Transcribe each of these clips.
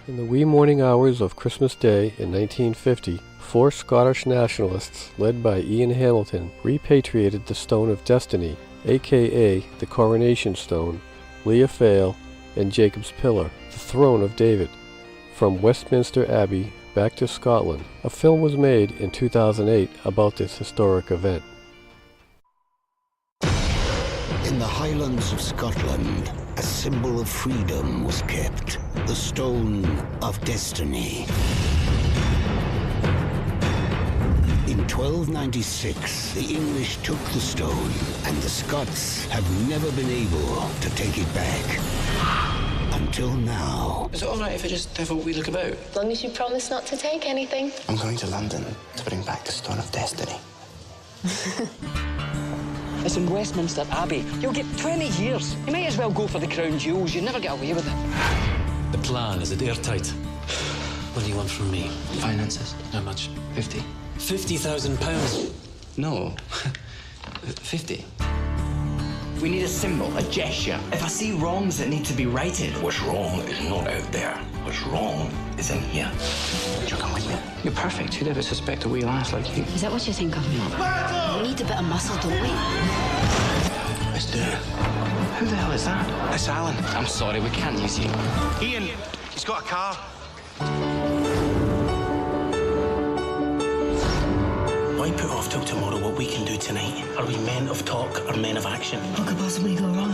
In the wee morning hours of Christmas Day in 1950, 4 Scottish nationalists, led by Ian Hamilton, repatriated the Stone of Destiny, aka the Coronation Stone, Leah Fale, and Jacob's Pillar, the Throne of David, from Westminster Abbey back to Scotland. A film was made in 2008 about this historic event. In the Highlands of Scotland, a symbol of freedom was kept, the Stone of Destiny. In 1296, the English took the stone, and the Scots have never been able to take it back. Until now. Is it all right if I just have a wee look about? As long as you promise not to take anything. I'm going to London to bring back the Stone of Destiny. It's in Westminster Abbey. You'll get 20 years. You might as well go for the crown jewels. You never get away with it. The plan, is it airtight? What do you want from me? Finances. How much? 50. £50,000. No. 50. We need a symbol, a gesture. If I see wrongs that need to be righted. What's wrong is not out there. What's wrong is in here. You'll come with me. You're perfect. Who'd ever suspect a wee lass like you? Is that what you think of me? We need a bit of muscle, don't we? Let's do it. Who the hell is that? It's Alan. I'm sorry, we can't use you. Ian, he's got a car. Why put off till tomorrow what we can do tonight? Are we men of talk or men of action? What could possibly go wrong?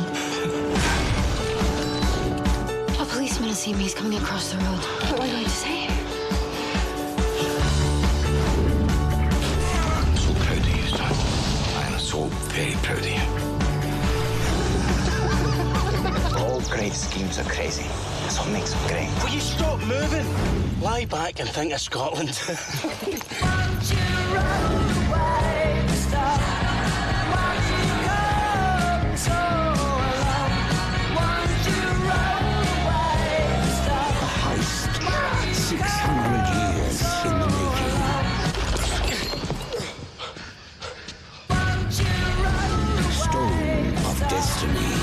A policeman has seen me. He's coming across the road. What am I going to say? I'm so proud of you, son. I'm so very proud of you. All great schemes are crazy. That's what makes them great. Will you stop moving? Lie back and think of Scotland. A heist, 600 years in the making. Stone of Destiny.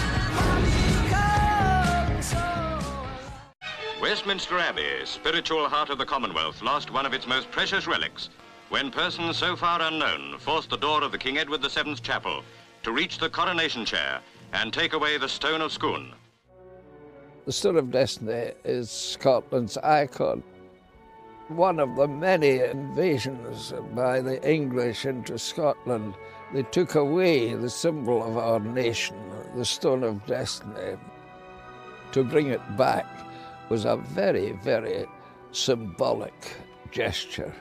Westminster Abbey, spiritual heart of the Commonwealth, lost one of its most precious relics when persons so far unknown forced the door of the King Edward VII's chapel to reach the coronation chair and take away the Stone of Scone. The Stone of Destiny is Scotland's icon. One of the many invasions by the English into Scotland, they took away the symbol of our nation, the Stone of Destiny. To bring it back was a very, very symbolic gesture.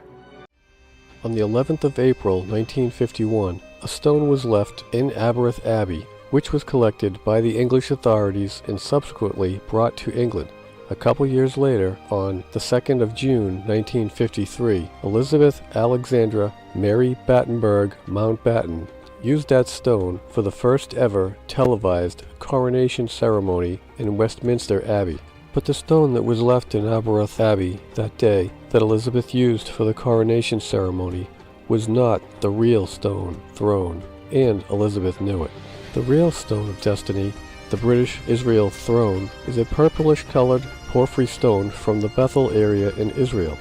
On the 11th of April 1951, a stone was left in Aberystwyth Abbey, which was collected by the English authorities and subsequently brought to England. A couple years later, on the 2nd of June 1953, Elizabeth Alexandra Mary Battenberg Mountbatten used that stone for the first ever televised coronation ceremony in Westminster Abbey. But the stone that was left in Aberystwyth Abbey that day that Elizabeth used for the coronation ceremony was not the real stone throne, and Elizabeth knew it. The real Stone of Destiny, the British Israel throne, is a purplish-colored porphyry stone from the Bethel area in Israel.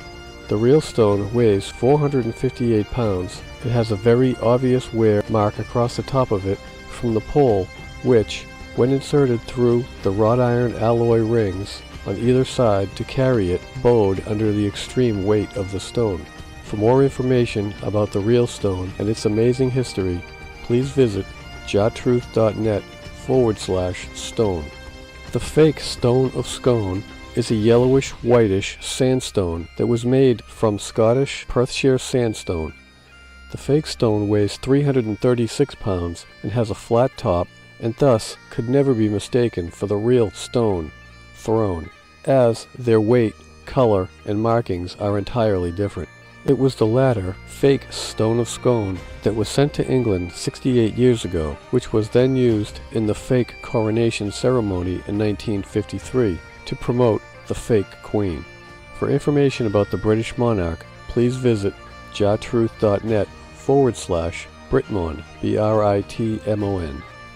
The real stone weighs 458 pounds. It has a very obvious wear mark across the top of it from the pole, which, when inserted through the wrought iron alloy rings on either side to carry it, bowed under the extreme weight of the stone. For more information about the real stone and its amazing history, please visit jotruth.net/stone. The fake Stone of Scone is a yellowish-whitish sandstone that was made from Scottish Perthshire sandstone. The fake stone weighs 336 pounds and has a flat top, and thus could never be mistaken for the real stone throne, as their weight, color, and markings are entirely different. It was the latter, fake Stone of Scone, that was sent to England 68 years ago, which was then used in the fake coronation ceremony in 1953 to promote the fake Queen. For information about the British monarch, please visit jotruth.net/Britmon, Britmon.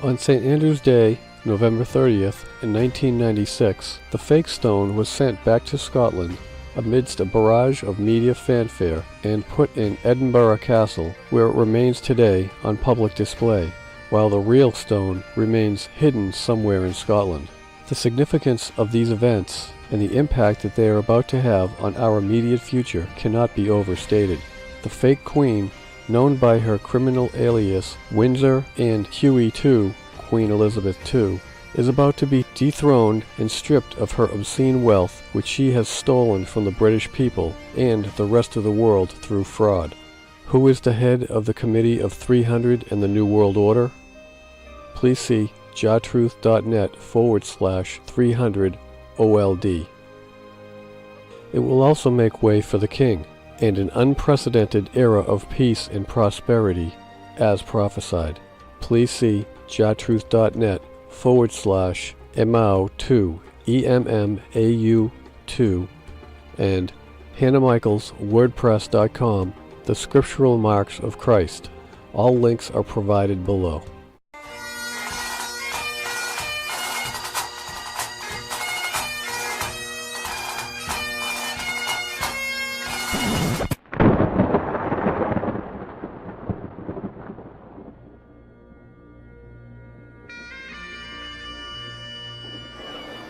On St. Andrew's Day, November 30th, in 1996, the fake stone was sent back to Scotland amidst a barrage of media fanfare and put in Edinburgh Castle, where it remains today on public display, while the real stone remains hidden somewhere in Scotland. The significance of these events and the impact that they are about to have on our immediate future cannot be overstated. The fake queen, known by her criminal alias Windsor and QE2, Queen Elizabeth II, is about to be dethroned and stripped of her obscene wealth which she has stolen from the British people and the rest of the world through fraud. Who is the head of the Committee of 300 and the New World Order? Please see jatruth.net/300 OLD. It will also make way for the King and an unprecedented era of peace and prosperity, as prophesied. Please see jatruth.net/EMAU2, EMMAU2, and Hannah Michaels WordPress.com, The Scriptural Marks of Christ. All links are provided below.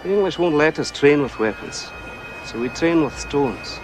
The English won't let us train with weapons, so we train with stones.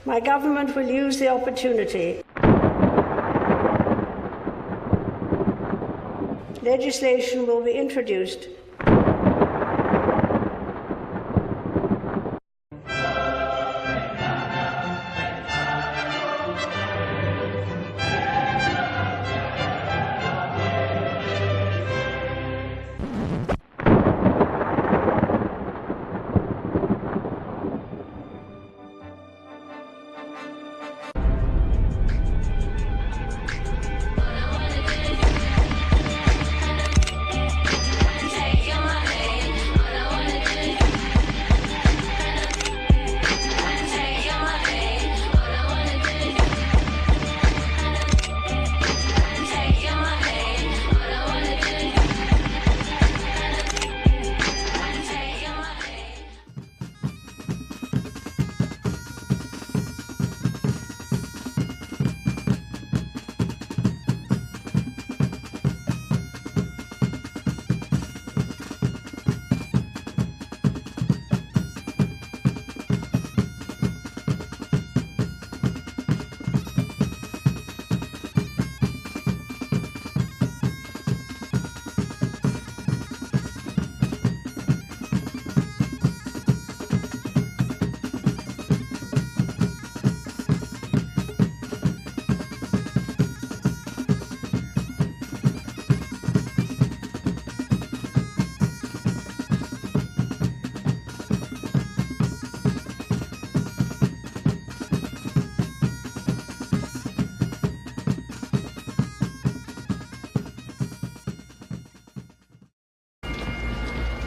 My government will use the opportunity. Legislation will be introduced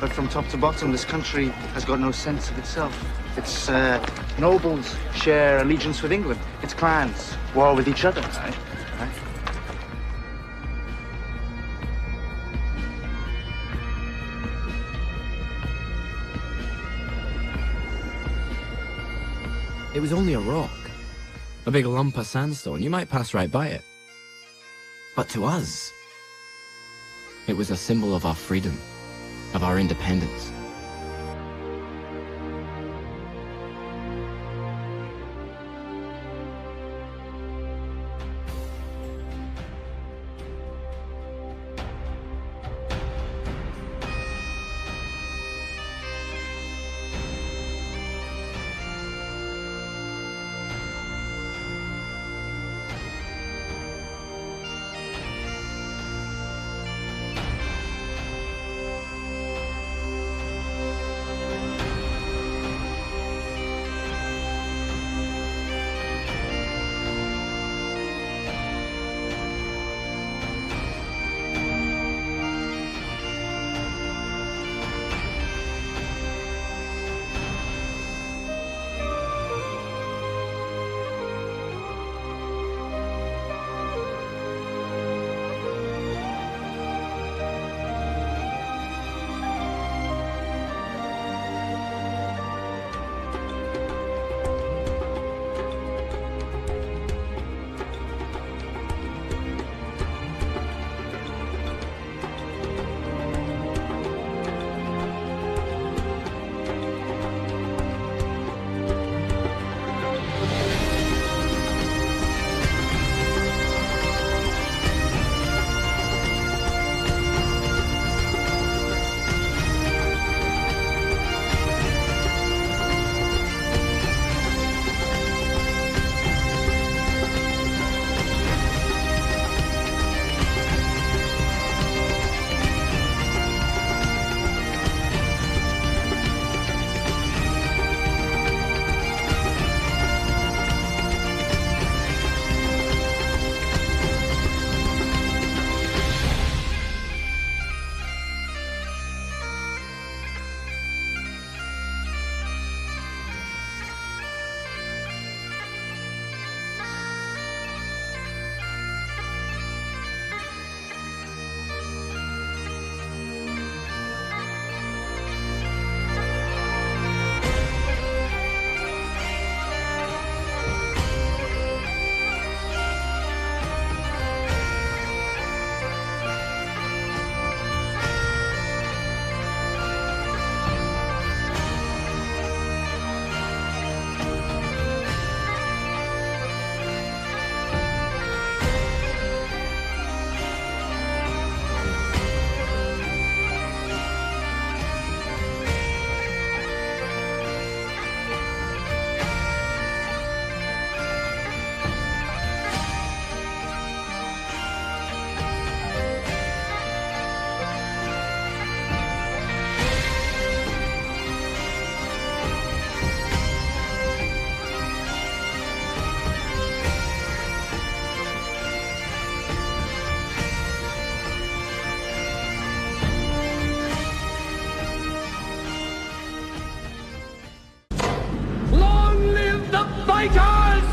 But from top to bottom, this country has got no sense of itself. Its nobles share allegiance with England. Its clans war with each other, right? It was only a rock. A big lump of sandstone. You might pass right by it. But to us, it was a symbol of our freedom, of our independence.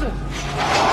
it?